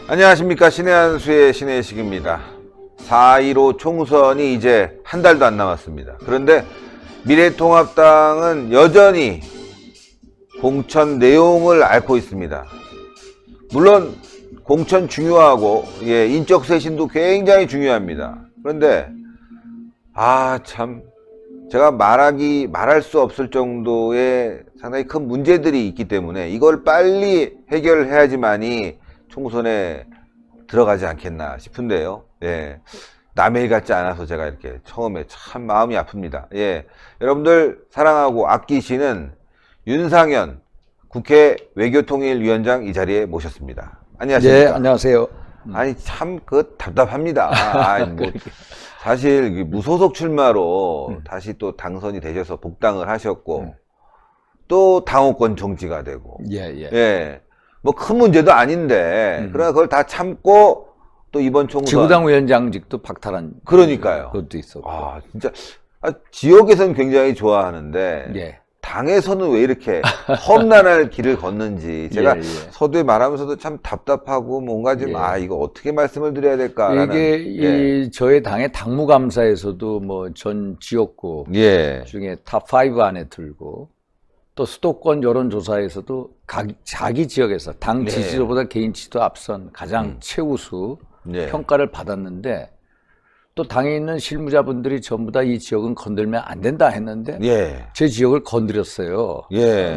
안녕하십니까. 신의 한수의 신의 식입니다. 4.15 총선이 이제 한 달도 안 남았습니다. 그런데 미래통합당은 여전히 공천 내용을 앓고 있습니다. 물론 공천 중요하고 인적 쇄신도 굉장히 중요합니다. 그런데 참 제가 말할 수 없을 정도의 상당히 큰 문제들이 있기 때문에 이걸 빨리 해결해야지만이 총선에 들어가지 않겠나 싶은데요. 남의 일 같지 않아서 제가 이렇게 처음에 참 마음이 아픕니다. 여러분들 사랑하고 아끼시는 윤상현 국회 외교통일위원장 이 자리에 모셨습니다. 안녕하십니까? 네, 안녕하세요. 아니 참 답답합니다. 사실 무소속 출마로 다시 또 당선이 되셔서 복당을 하셨고 또 당호권 정지가 되고 뭐 큰 문제도 아닌데 그러나 그걸 다 참고 또 이번 총선 지구당 위원장직도 박탈한 그러니까요. 그것도 있었고 진짜 지역에서는 굉장히 좋아하는데 당에서는 왜 이렇게 험난할 길을 걷는지 제가 서두에 말하면서도 참 답답하고 뭔가 좀 이거 어떻게 말씀을 드려야 될까라는 이게 저희 당의 당무감사에서도 뭐 전 지역구 중에 탑5 안에 들고 또 수도권 여론조사에서도 자기 지역에서 당 지지도보다 개인 지지도 앞선 가장 최우수 평가를 받았는데 또 당에 있는 실무자분들이 전부 다 이 지역은 건들면 안 된다 했는데 제 지역을 건드렸어요.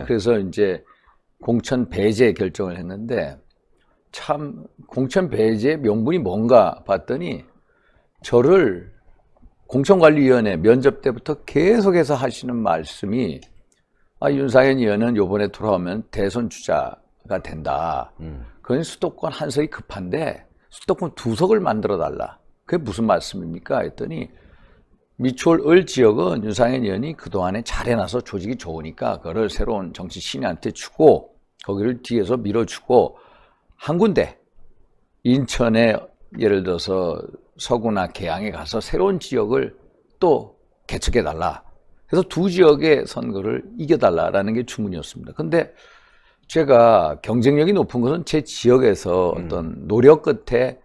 그래서 이제 공천 배제 결정을 했는데 참 공천 배제 명분이 뭔가 봤더니 저를 공천관리위원회 면접 때부터 계속해서 하시는 말씀이 윤상현 의원은 요번에 돌아오면 대선 주자가 된다. 그건 수도권 한 석이 급한데 수도권 2석을 만들어 달라. 그게 무슨 말씀입니까? 했더니 미추홀 을 지역은 윤상현 의원이 그동안에 잘해놔서 조직이 좋으니까 그거를 새로운 정치 신인한테 주고 거기를 뒤에서 밀어주고 한 군데 인천에 예를 들어서 서구나 계양에 가서 새로운 지역을 또 개척해달라. 그래서 2지역의 선거를 이겨달라라는 게 주문이었습니다. 근데 제가 경쟁력이 높은 것은 제 지역에서 어떤 노력 끝에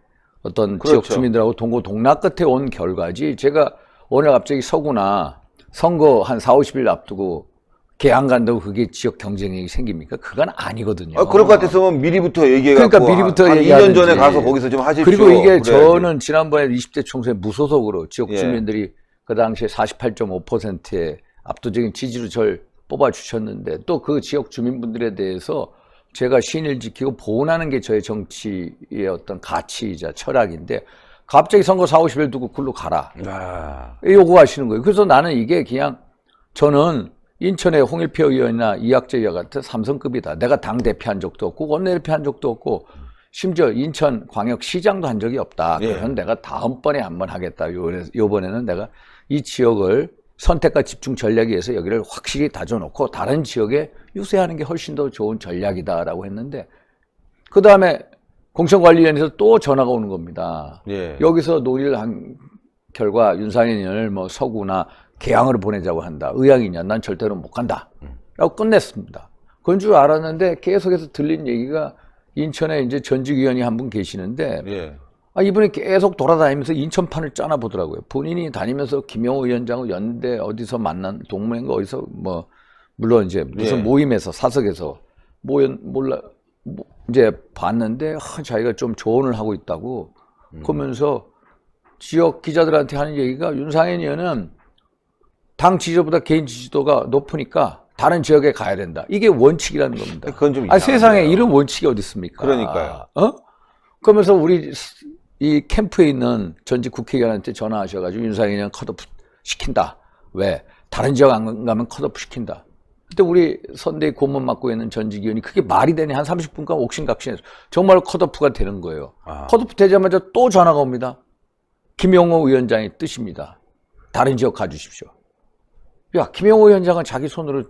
어떤 지역 주민들하고 동고동락 끝에 온 결과지 제가 오늘 갑자기 서구나 선거 한 4, 50일 앞두고 계양 간다고 그게 지역 경쟁력이 생깁니까? 그건 아니거든요. 그럴 것 같았으면 미리부터 얘기해갖고 그러니까 미리부터 한 2년 전에 가서 거기서 좀 하십시오. 그리고 이게 그래야지. 저는 지난번에 20대 총선에 무소속으로 지역 주민들이 그 당시에 48.5%의 압도적인 지지로 저를 뽑아주셨는데 또 그 지역 주민분들에 대해서 제가 신의를 지키고 보호하는 게 저의 정치의 어떤 가치이자 철학인데 갑자기 선거 4, 50일 두고 굴로 가라 요구하시는 거예요. 그래서 나는 이게 그냥 저는 인천의 홍일표 의원이나 이학재 의원 같은 삼성급이다. 내가 당대표한 적도 없고 원내대표한 적도 없고 심지어 인천광역시장도 한 적이 없다. 그래서 내가 다음번에 한번 하겠다. 요번에는 내가 이 지역을 선택과 집중 전략에 의해서 여기를 확실히 다져놓고 다른 지역에 유세하는 게 훨씬 더 좋은 전략이다라고 했는데 그 다음에 공천관리위원회에서 또 전화가 오는 겁니다. 여기서 논의를 한 결과 윤상현 의원을 뭐 서구나 계양으로 보내자고 한다. 의향이냐? 난 절대로 못 간다. 라고 끝냈습니다. 그런 줄 알았는데 계속해서 들린 얘기가 인천에 이제 전직위원이 한 분 계시는데 이분이 계속 돌아다니면서 인천판을 짜나 보더라고요. 본인이 다니면서 김영호 위원장을 연대 어디서 만난 동맹가 어디서 뭐 물론 이제 무슨 모임에서 사석에서 이제 봤는데 자기가 좀 조언을 하고 있다고 그러면서 지역 기자들한테 하는 얘기가 윤상현 의원은 당 지지도보다 개인 지지도가 높으니까 다른 지역에 가야 된다. 이게 원칙이라는 겁니다. 그건 좀 이상한데요. 세상에 이런 원칙이 어디 있습니까? 그러니까요. 그러면서 우리 이 캠프에 있는 전직 국회의원한테 전화하셔가지고 윤상현 의원 컷오프 시킨다. 왜? 다른 지역 안 가면 컷오프 시킨다. 그때 우리 선대위 고문 맡고 있는 전직 의원이 그게 말이 되니 한 30분간 옥신각신해서 정말 컷오프가 되는 거예요. 컷오프 되자마자 또 전화가 옵니다. 김영호 위원장의 뜻입니다. 다른 지역 가주십시오. 야, 김영호 위원장은 자기 손으로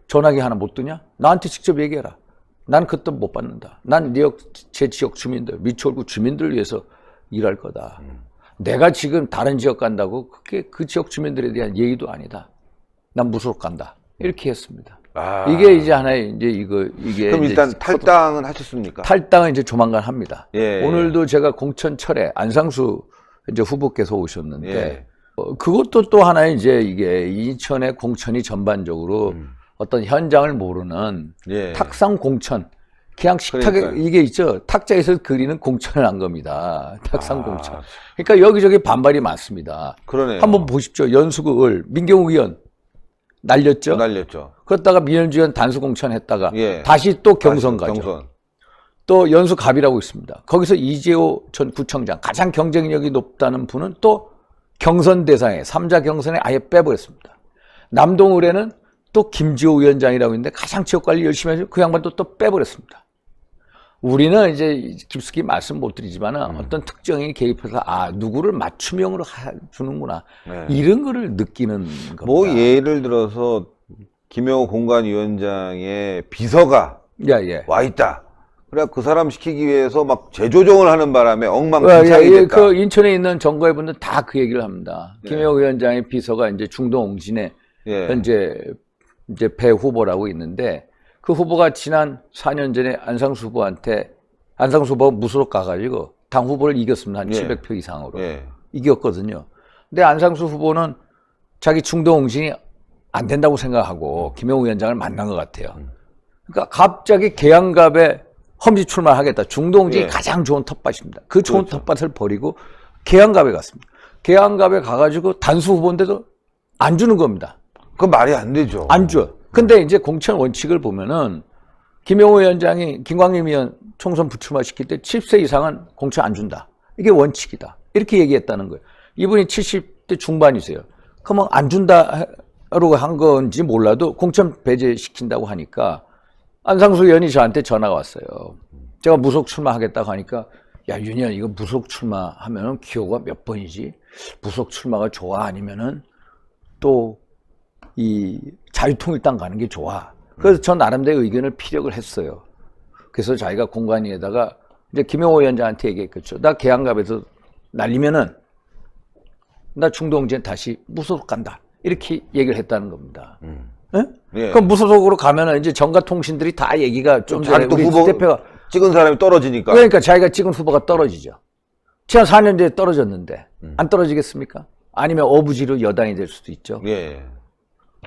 전화기 하나 못 드냐? 나한테 직접 얘기해라. 난 그 뜻 못 받는다. 난 제 지역 주민들, 미추홀구 주민들을 위해서 일할 거다. 내가 지금 다른 지역 간다고 그게 그 지역 주민들에 대한 예의도 아니다. 난 무소속 간다. 이렇게 했습니다. 이게 이제 하나의 이제 이게 그럼 일단 탈당은 하셨습니까? 탈당은 이제 조만간 합니다. 예. 오늘도 제가 공천철에 안상수 이제 후보께서 오셨는데 그것도 또 하나의 이제 이게 인천의 공천이 전반적으로 어떤 현장을 모르는 탁상 공천. 그냥 식탁에 그러니까요. 이게 있죠. 탁자에서 그리는 공천을 한 겁니다. 탁상 공천. 그러니까 여기저기 반발이 많습니다. 그러네요. 한번 보십시오. 연수구 을 민경욱 의원 날렸죠. 날렸죠. 그러다가 민현주 의원 단수 공천했다가 예. 다시 또 경선 가죠. 경선. 또 연수 갑이라고 있습니다. 거기서 이재호 전 구청장 가장 경쟁력이 높다는 분은 또 경선 대상에 3자 경선에 아예 빼버렸습니다. 남동을에는 또 김지호 위원장이라고 있는데 가장 지역관리 열심히 해서 그 양반도 또 빼버렸습니다. 우리는 이제 깊숙이 말씀 못 드리지만 어떤 특정인이 개입해서 누구를 맞춤형으로 주는구나. 이런 거를 느끼는 겁니다. 뭐 예를 들어서 김영호 공관위원장의 비서가 와 있다. 그래 그 사람 시키기 위해서 막 재조정을 하는 바람에 엉망진창이 됐다. 그 인천에 있는 정거회 분들 다 그 얘기를 합니다. 김영호 위원장의 비서가 이제 중동 옹진에 현재 이제 배 후보라고 있는데 그 후보가 지난 4년 전에 안상수 후보한테 안상수 후보가 무소속 가가지고 당 후보를 이겼습니다. 한 700표 이상으로 이겼거든요. 근데 안상수 후보는 자기 중동 옹진이 안 된다고 생각하고 김영우 위원장을 만난 것 같아요. 그러니까 갑자기 계양갑에 험지 출마하겠다. 중동 옹진이 가장 좋은 텃밭입니다. 그 좋은 텃밭을 버리고 계양갑에 갔습니다. 계양갑에 가가지고 단수 후보인데도 안 주는 겁니다. 그건 말이 안 되죠. 안 줘. 근데 이제 공천 원칙을 보면은 김영호 위원장이 김광림 의원 총선 부출마 시킬 때 70세 이상은 공천 안 준다. 이게 원칙이다. 이렇게 얘기했다는 거예요. 이분이 70대 중반이세요. 그러면 안 준다로 한 건지 몰라도 공천 배제시킨다고 하니까 안상수 의원이 저한테 전화가 왔어요. 제가 무속 출마하겠다고 하니까 야 윤희야 이거 무속 출마하면은 기호가 몇 번이지? 무속 출마가 좋아 아니면은 또 이 자유통일당 가는 게 좋아. 그래서 전 나름대로 의견을 피력을 했어요. 그래서 자기가 공관위에다가 이제 김영호 위원장한테 얘기했겠죠. 나 계양갑에서 날리면은 나 중동진 다시 무소속 간다. 이렇게 얘기를 했다는 겁니다. 그럼 무소속으로 가면은 이제 정가통신들이 다 얘기가 좀 전에 우리 후보 대표가 찍은 사람이 떨어지니까. 그러니까 자기가 찍은 후보가 떨어지죠. 지난 4년 전에 떨어졌는데 안 떨어지겠습니까? 아니면 어부지로 여당이 될 수도 있죠.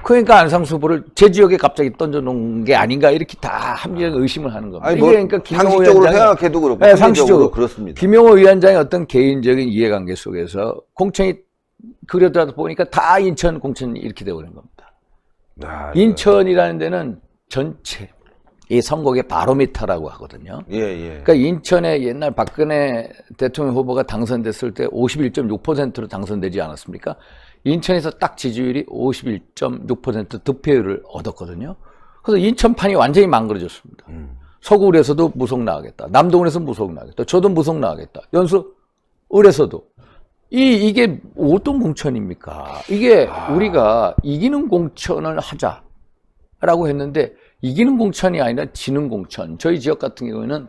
그러니까 안상수 후보를 제 지역에 갑자기 던져놓은 게 아닌가 이렇게 다 합리적 의심을 하는 겁니다. 아니, 이게 그러니까 상식적으로 생각해도 그렇고 상식적으로 그렇습니다. 김영호 위원장의 어떤 개인적인 이해관계 속에서 공천이 그려다 보니까 다 인천 공천이 이렇게 되어버린 겁니다. 인천이라는 데는 전체 이 선거의 바로미터라고 하거든요. 그러니까 인천에 옛날 박근혜 대통령 후보가 당선됐을 때 51.6%로 당선되지 않았습니까? 인천에서 딱 지지율이 51.6% 득표율을 얻었거든요. 그래서 인천판이 완전히 망가져졌습니다. 서구울에서도 무속 나가겠다. 남동울에서 무속 나가겠다. 저도 무속 나가겠다. 연수을에서도. 이게 어떤 공천입니까? 이게 우리가 이기는 공천을 하자라고 했는데 이기는 공천이 아니라 지는 공천. 저희 지역 같은 경우에는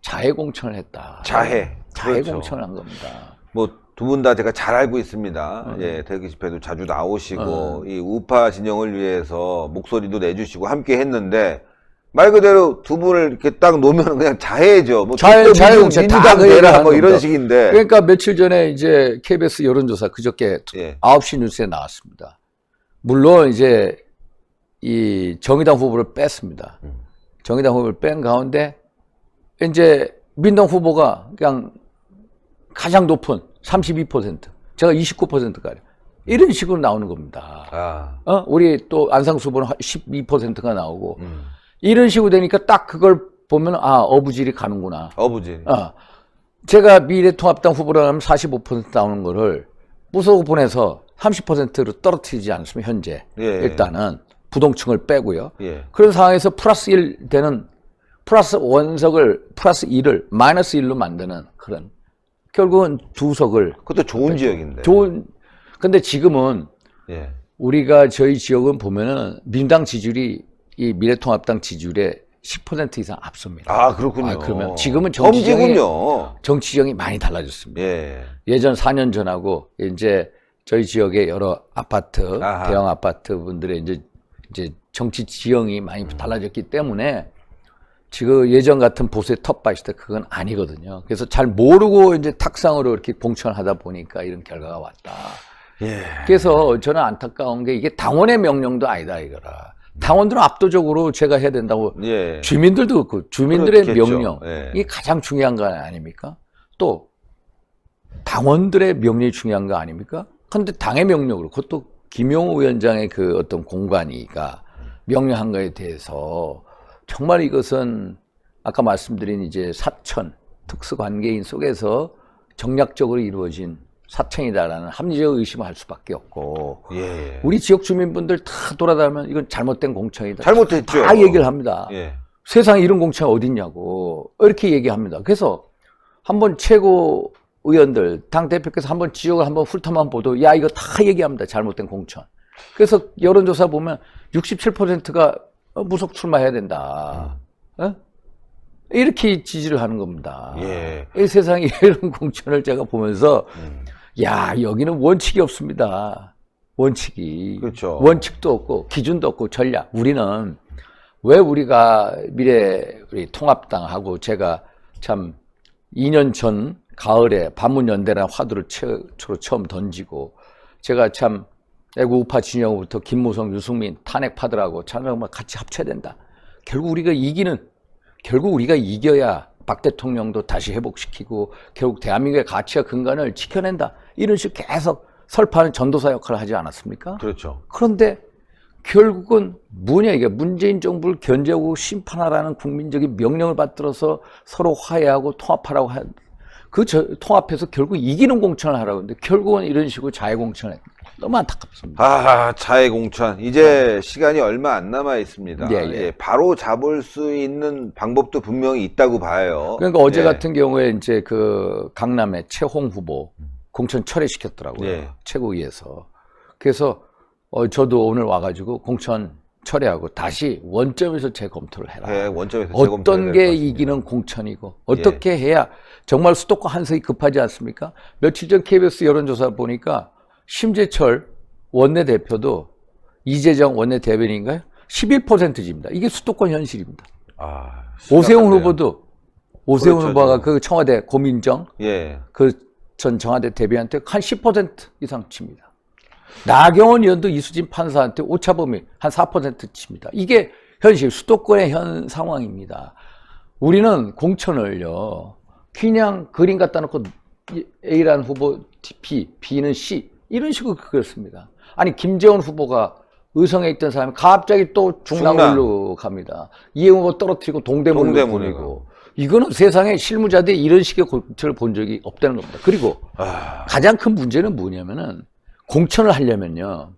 자해 공천을 했다. 자해 그렇죠. 공천을 한 겁니다. 뭐 두 분 다 제가 잘 알고 있습니다. 대기 집회도 자주 나오시고 이 우파 진영을 위해서 목소리도 내주시고 함께 했는데 말 그대로 두 분을 이렇게 딱 놓으면 그냥 자해죠. 뭐 자해 공천 다 내라 뭐 이런 식인데. 그러니까 며칠 전에 이제 KBS 여론조사 그저께 9시 뉴스에 나왔습니다. 물론 이제 이 정의당 후보를 뺐습니다. 정의당 후보를 뺀 가운데 이제 민당 후보가 그냥 가장 높은 32%, 제가 29%까지 이런 식으로 나오는 겁니다. 우리 또 안상수 후보는 12%가 나오고 이런 식으로 되니까 딱 그걸 보면 어부질이 가는구나. 어부질. 제가 미래통합당 후보로 하면 45% 나오는 거를 무소속 보내서 30%로 떨어뜨리지 않습니까? 현재 일단은 부동층을 빼고요. 그런 상황에서 플러스 1 되는 플러스 원석을 플러스 1을 마이너스 1로 만드는 그런 결국은 두 석을. 그것도 좋은 지역인데. 근데 지금은 우리가 저희 지역은 보면은 민당 지지율이 이 미래통합당 지지율의 10% 이상 앞섭니다. 아, 그렇군요. 그러면 지금은 정치적이 많이 달라졌습니다. 예전 4년 전하고 이제 저희 지역의 여러 아파트, 대형 아파트 분들의 이제 정치 지형이 많이 달라졌기 때문에 지금 예전 같은 보수의 텃밭이 때 그건 아니거든요. 그래서 잘 모르고 이제 탁상으로 이렇게 공천을 하다 보니까 이런 결과가 왔다. 그래서 저는 안타까운 게 이게 당원의 명령도 아니다 이거라. 당원들은 압도적으로 제가 해야 된다고. 주민들도 그렇고 주민들의 그렇겠죠. 명령 이게 가장 중요한 거 아닙니까? 또 당원들의 명령이 중요한 거 아닙니까? 그런데 당의 명령으로 그것도 김용호 위원장의 그 어떤 공관위가 명령한 거에 대해서 정말 이것은 아까 말씀드린 이제 사천 특수관계인 속에서 정략적으로 이루어진 사천이다라는 합리적 의심을 할 수밖에 없고 우리 지역 주민분들 다 돌아다니면 이건 잘못된 공천이다. 잘못했죠. 다 얘기를 합니다. 세상에 이런 공천이 어디 있냐고 이렇게 얘기합니다. 그래서 한번 최고 의원들 당대표께서 한번 지역을 한번 훑어만 보도 야 이거 다 얘기합니다. 잘못된 공천. 그래서 여론조사 보면 67%가 무속 출마해야 된다. 이렇게 지지를 하는 겁니다. 이 세상에 이런 공천을 제가 보면서 야 여기는 원칙이 없습니다. 원칙이. 그렇죠. 원칙도 없고 기준도 없고 전략. 우리는 왜 우리가 우리 통합당하고 제가 참 2년 전 가을에 반문연대라는 화두를 최초로 처음 던지고 제가 참 애국 우파 진영으로부터 김무성, 유승민 탄핵파들하고 정말 같이 합쳐야 된다. 결국 우리가 이겨야 박 대통령도 다시 회복시키고 결국 대한민국의 가치와 근간을 지켜낸다. 이런 식으로 계속 설파하는 전도사 역할을 하지 않았습니까? 그렇죠. 그런데 결국은 뭐냐 이게 문재인 정부를 견제하고 심판하라는 국민적인 명령을 받들어서 서로 화해하고 통합하라고 한 통합해서 결국 이기는 공천을 하라고 하는데 결국은 이런 식으로 자해 공천을 너무 안타깝습니다. 자해 공천. 이제 시간이 얼마 안 남아 있습니다. 바로 잡을 수 있는 방법도 분명히 있다고 봐요. 그러니까 어제 같은 경우에 이제 그 강남의 최홍 후보 공천 철회시켰더라고요. 최고위에서. 그래서 저도 오늘 와가지고 공천 철회하고 다시 원점에서 재검토를 해라. 원점에서 어떤 게 이기는 공천이고 어떻게 해야 정말 수도권 한석이 급하지 않습니까? 며칠 전 KBS 여론조사 보니까 심재철 원내대표도 이재정 원내대변인인가요? 11%입니다. 이게 수도권 현실입니다. 오세훈 후보도 후보가 그 청와대 고민정 그 전 청와대 대변인한테 한 10% 이상 칩니다. 나경원 의원도 이수진 판사한테 오차범위 한 4% 칩니다. 이게 현실 수도권의 현 상황입니다. 우리는 공천을요 그냥 그림 갖다 놓고 A라는 후보 B, B는 C 이런 식으로 그렇습니다. 아니 김재원 후보가 의성에 있던 사람이 갑자기 또 중랑을로 갑니다. 이해웅 후보 떨어뜨리고 동대문으로 보내고 이거는 세상에 실무자들이 이런 식의 공천을 본 적이 없다는 겁니다. 그리고 가장 큰 문제는 뭐냐면은 공천을 하려면요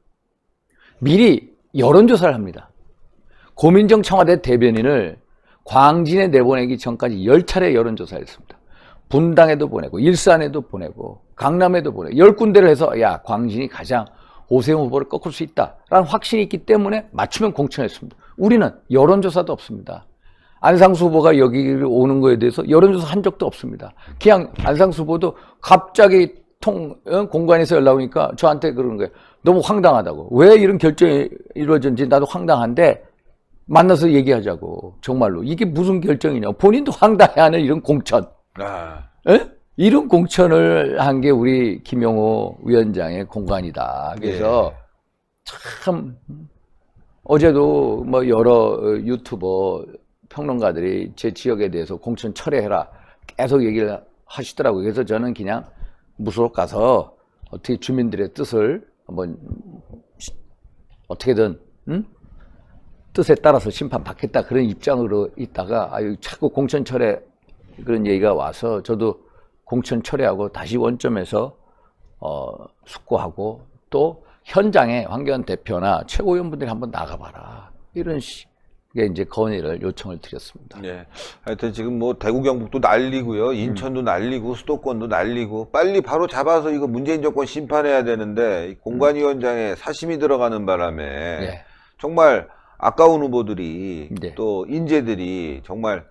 미리 여론조사를 합니다. 고민정 청와대 대변인을 광진에 내보내기 전까지 10차례 여론조사를 했습니다. 분당에도 보내고 일산에도 보내고 강남에도 보내고 10군데를 해서 야 광진이 가장 오세훈 후보를 꺾을 수 있다라는 확신이 있기 때문에 맞추면 공천했습니다. 우리는 여론조사도 없습니다. 안상수 후보가 여기를 오는 거에 대해서 여론조사 한 적도 없습니다. 그냥 안상수 후보도 갑자기 공관에서 연락 오니까 저한테 그러는 거예요. 너무 황당하다고. 왜 이런 결정이 이루어졌는지 나도 황당한데 만나서 얘기하자고. 정말로. 이게 무슨 결정이냐. 본인도 황당해하는 이런 공천. 이런 공천을 한 게 우리 김용호 위원장의 공관이다. 그래서 참 어제도 뭐 여러 유튜버 평론가들이 제 지역에 대해서 공천 철회해라 계속 얘기를 하시더라고요. 그래서 저는 그냥 무소속 가서 어떻게 주민들의 뜻을 한번 어떻게든 뜻에 따라서 심판받겠다 그런 입장으로 있다가 자꾸 공천 철회 그런 얘기가 와서 저도 공천 철회하고 다시 원점에서 숙고하고 또 현장에 황교안 대표나 최고위원분들이 한번 나가봐라 이런 식의 이제 건의를 요청을 드렸습니다. 하여튼 지금 뭐 대구 경북도 난리고요, 인천도 난리고 수도권도 난리고 빨리 바로 잡아서 이거 문재인 정권 심판해야 되는데 공관위원장에 사심이 들어가는 바람에 정말 아까운 후보들이 네. 또 인재들이 정말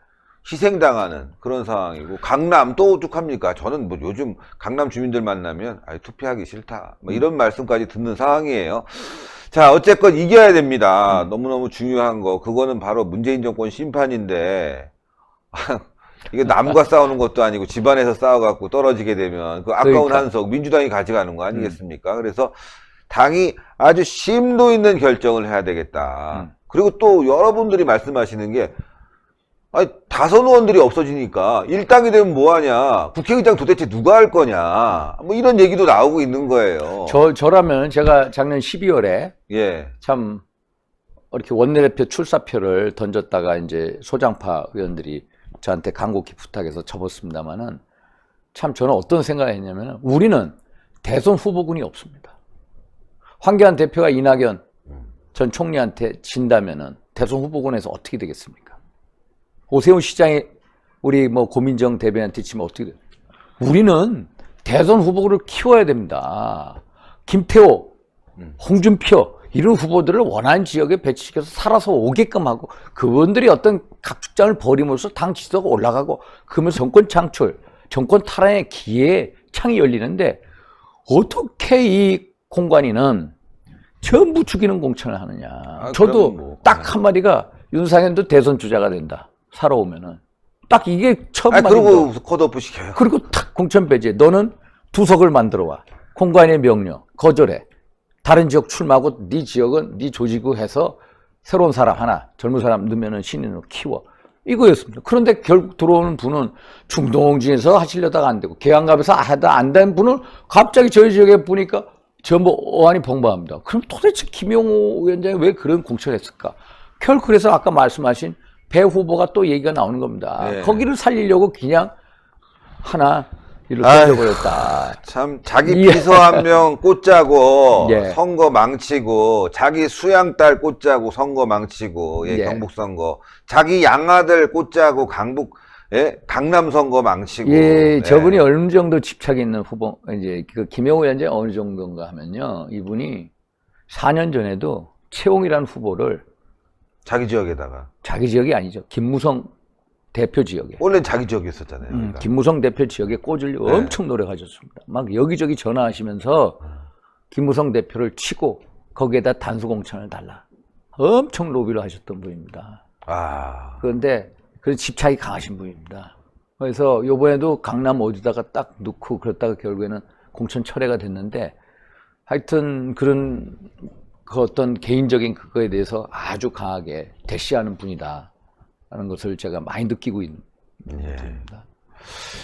희생당하는 그런 상황이고, 강남 또 어떡합니까? 저는 뭐 요즘 강남 주민들 만나면 투표하기 싫다 뭐 이런 말씀까지 듣는 상황이에요. 자, 어쨌건 이겨야 됩니다. 너무너무 중요한 거, 그거는 바로 문재인 정권 심판인데 이게 남과 싸우는 것도 아니고 집안에서 싸워갖고 떨어지게 되면 그 아까운 그러니까. 한석 민주당이 가져가는 거 아니겠습니까? 그래서 당이 아주 심도 있는 결정을 해야 되겠다. 그리고 또 여러분들이 말씀하시는 게, 아니, 다선 의원들이 없어지니까 일당이 되면 뭐하냐, 국회의장 도대체 누가 할 거냐, 뭐 이런 얘기도 나오고 있는 거예요. 저라면 제가 작년 12월에 예. 참 이렇게 원내대표 출사표를 던졌다가 이제 소장파 의원들이 저한테 간곡히 부탁해서 접었습니다만은, 참 저는 어떤 생각을 했냐면, 우리는 대선 후보군이 없습니다. 황교안 대표가 이낙연 전 총리한테 진다면은 대선 후보군에서 어떻게 되겠습니까? 오세훈 시장이 우리 뭐 고민정 대변한테 치면 어떻게 돼요? 우리는 대선 후보를 키워야 됩니다. 김태호, 홍준표 이런 후보들을 원하는 지역에 배치시켜서 살아서 오게끔 하고, 그분들이 어떤 각축장을 벌임으로써 당 지지도가 올라가고, 그러면 정권 창출, 정권 탈환의 기회의 창이 열리는데, 어떻게 이 공관위는 전부 죽이는 공천을 하느냐. 저도 뭐, 딱 한마디가, 윤상현도 대선 주자가 된다, 살아오면은. 딱 이게 첫 말이고. 그리고 컷오프 시켜요. 그리고 탁 공천 배제. 너는 두석을 만들어 와. 공관위의 명령 거절해. 다른 지역 출마하고 네 지역은 네 조직구 해서 새로운 사람 하나, 젊은 사람 넣으면은 신인으로 키워. 이거였습니다. 그런데 결국 들어오는 분은 중동진에서 하시려다가 안 되고, 계양갑에서 하다 안 된 분을 갑자기 저희 지역에 보니까 전부 어안이 벙벙합니다. 그럼 도대체 김용호 위원장이 왜 그런 공천을 했을까? 결국 그래서 아까 말씀하신 배 후보가 또 얘기가 나오는 겁니다. 네. 거기를 살리려고 그냥 하나 이렇게 해버렸다. 참, 자기 비서 한 명 꽂자고 예. 선거 망치고, 자기 수양딸 꽂자고 선거 망치고, 예, 예. 경북 선거, 자기 양아들 꽂자고 예, 강남 선거 망치고. 예, 저분이 어느 정도 집착이 있는 후보, 이제 그 김용호 위원장이 어느 정도인가 하면요, 이분이 4년 전에도 최홍이라는 후보를 자기 지역에다가. 자기 지역이 아니죠, 김무성 대표 지역에. 원래 자기 지역이었었잖아요. 그러니까. 김무성 대표 지역에 꽂으려고 엄청 노력하셨습니다. 막 여기저기 전화하시면서 김무성 대표를 치고 거기에다 단수공천을 달라, 엄청 로비를 하셨던 분입니다. 그런데 그래서 집착이 강하신 분입니다. 그래서 요번에도 강남 어디다가 딱 넣고 그랬다가 결국에는 공천 철회가 됐는데, 하여튼 그런 그 어떤 개인적인 그거에 대해서 아주 강하게 대시하는 분이다 라는 것을 제가 많이 느끼고 있는 분입니다.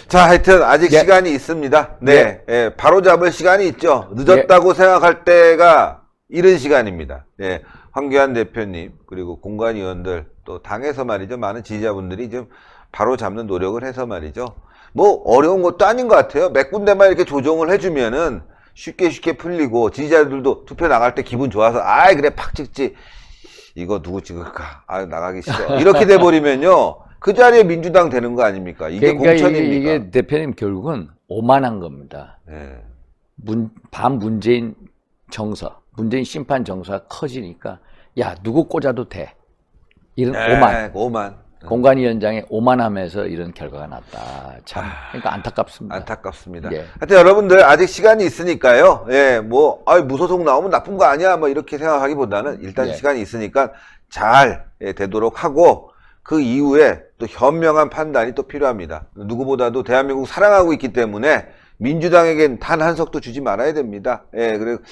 자, 하여튼 아직 시간이 있습니다. 네, 예, 바로 잡을 시간이 있죠. 늦었다고 생각할 때가 이른 시간입니다. 예, 황교안 대표님 그리고 공관위원들 또 당에서 말이죠, 많은 지지자분들이 좀 바로 잡는 노력을 해서 말이죠, 뭐 어려운 것도 아닌 것 같아요. 몇 군데만 이렇게 조정을 해주면은 쉽게 풀리고, 지지자들도 투표 나갈 때 기분 좋아서 아이 그래 팍 찍지, 이거 누구 찍을까, 아 나가기 싫어, 이렇게 돼버리면요 그 자리에 민주당 되는 거 아닙니까? 이게 그러니까 공천입니까? 이게 대표님 결국은 오만한 겁니다. 네. 반문재인 정서, 문재인 심판 정서가 커지니까, 야 누구 꽂아도 돼, 이런 오만. 공관위원장의 오만함에서 이런 결과가 났다. 참, 그러니까 안타깝습니다. 안타깝습니다. 예. 하여튼 여러분들 아직 시간이 있으니까요. 예, 뭐, 무소속 나오면 나쁜 거 아니야, 뭐 이렇게 생각하기보다는 일단 시간이 있으니까 잘 되도록 하고, 그 이후에 또 현명한 판단이 또 필요합니다. 누구보다도 대한민국 사랑하고 있기 때문에 민주당에겐 단 한 석도 주지 말아야 됩니다. 예, 그리고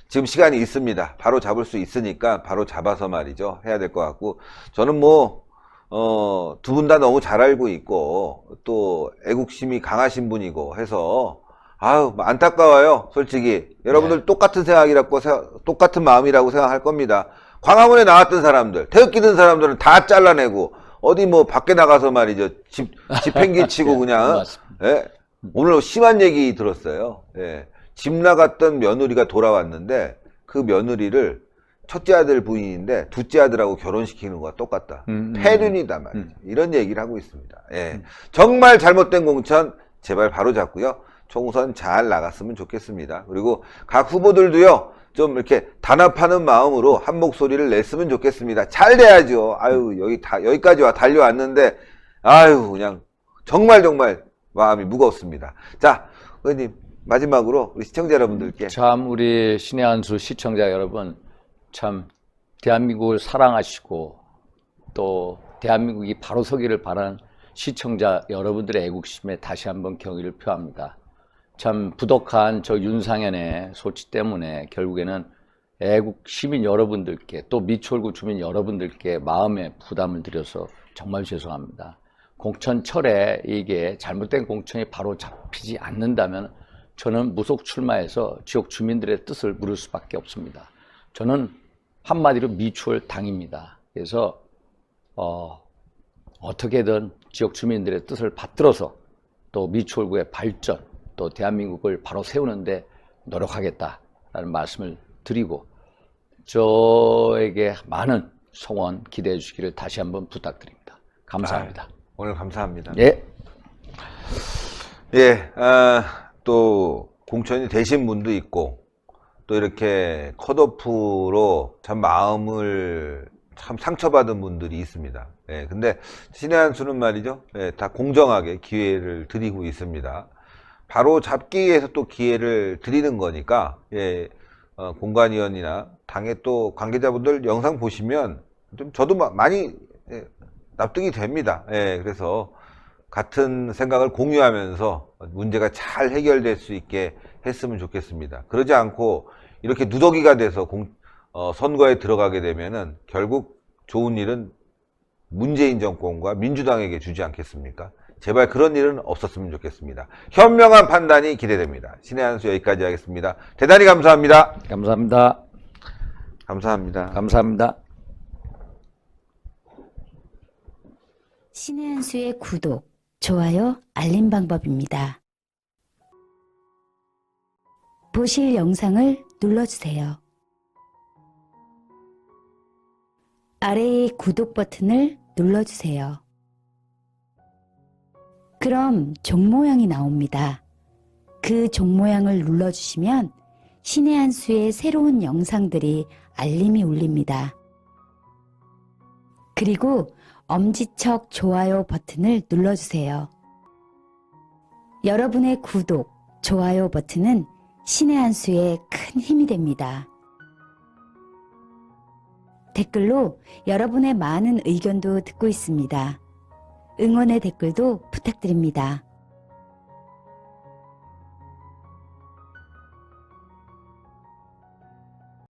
지금 시간이 있습니다. 바로 잡을 수 있으니까 바로 잡아서 말이죠, 해야 될 것 같고, 저는 뭐 두 분 다 너무 잘 알고 있고 또 애국심이 강하신 분이고 해서 안타까워요. 솔직히 여러분들 똑같은 생각이라고 똑같은 마음이라고 생각할 겁니다. 광화문에 나왔던 사람들, 태극기 든 사람들은 다 잘라내고 어디 뭐 밖에 나가서 말이죠, 집행기 치고 그냥 예? 오늘 심한 얘기 들었어요. 예. 집 나갔던 며느리가 돌아왔는데 그 며느리를 첫째 아들 부인인데 둘째 아들하고 결혼시키는 거와 똑같다. 폐륜이다 말이죠. 이런 얘기를 하고 있습니다. 예. 정말 잘못된 공천 제발 바로잡고요. 총선 잘 나갔으면 좋겠습니다. 그리고 각 후보들도요. 좀 이렇게 단합하는 마음으로 한 목소리를 냈으면 좋겠습니다. 잘 돼야죠. 아유, 여기까지 달려왔는데, 아유, 그냥, 정말 마음이 무겁습니다. 자, 의원님, 마지막으로 우리 시청자 여러분들께. 참, 우리 신의 한 수 시청자 여러분, 참, 대한민국을 사랑하시고, 또, 대한민국이 바로 서기를 바라는 시청자 여러분들의 애국심에 다시 한번 경의를 표합니다. 참 부덕한 저 윤상현의 소치 때문에 결국에는 애국 시민 여러분들께 또 미추홀구 주민 여러분들께 마음의 부담을 드려서 정말 죄송합니다. 공천철에 이게 잘못된 공천이 바로 잡히지 않는다면 저는 무속 출마해서 지역 주민들의 뜻을 물을 수밖에 없습니다. 저는 한마디로 미추홀 당입니다. 그래서 어떻게든 지역 주민들의 뜻을 받들어서 또 미추홀구의 발전 또 대한민국을 바로 세우는데 노력하겠다라는 말씀을 드리고 저에게 많은 성원 기대해 주시기를 다시 한번 부탁드립니다. 감사합니다. 오늘 감사합니다. 예. 예, 또 공천이 되신 분도 있고 또 이렇게 컷오프로 참 마음을 참 상처받은 분들이 있습니다. 예, 근데 신의 한 수는 말이죠. 예, 다 공정하게 기회를 드리고 있습니다. 바로 잡기 위해서 또 기회를 드리는 거니까, 예, 공관위원이나 당의 또 관계자분들 영상 보시면 좀 저도 많이 납득이 됩니다. 예, 그래서 같은 생각을 공유하면서 문제가 잘 해결될 수 있게 했으면 좋겠습니다. 그러지 않고 이렇게 누더기가 돼서 선거에 들어가게 되면은 결국 좋은 일은 문재인 정권과 민주당에게 주지 않겠습니까? 제발 그런 일은 없었으면 좋겠습니다. 현명한 판단이 기대됩니다. 신의 한 수 여기까지 하겠습니다. 대단히 감사합니다. 감사합니다. 감사합니다. 감사합니다. 신의 한 수의 구독, 좋아요, 알림 방법입니다. 보실 영상을 눌러주세요. 아래의 구독 버튼을 눌러주세요. 그럼 종 모양이 나옵니다. 그 종 모양을 눌러주시면 신의 한 수의 새로운 영상들이 알림이 울립니다. 그리고 엄지척 좋아요 버튼을 눌러주세요. 여러분의 구독, 좋아요 버튼은 신의 한 수에 큰 힘이 됩니다. 댓글로 여러분의 많은 의견도 듣고 있습니다. 응원의 댓글도 부탁드립니다.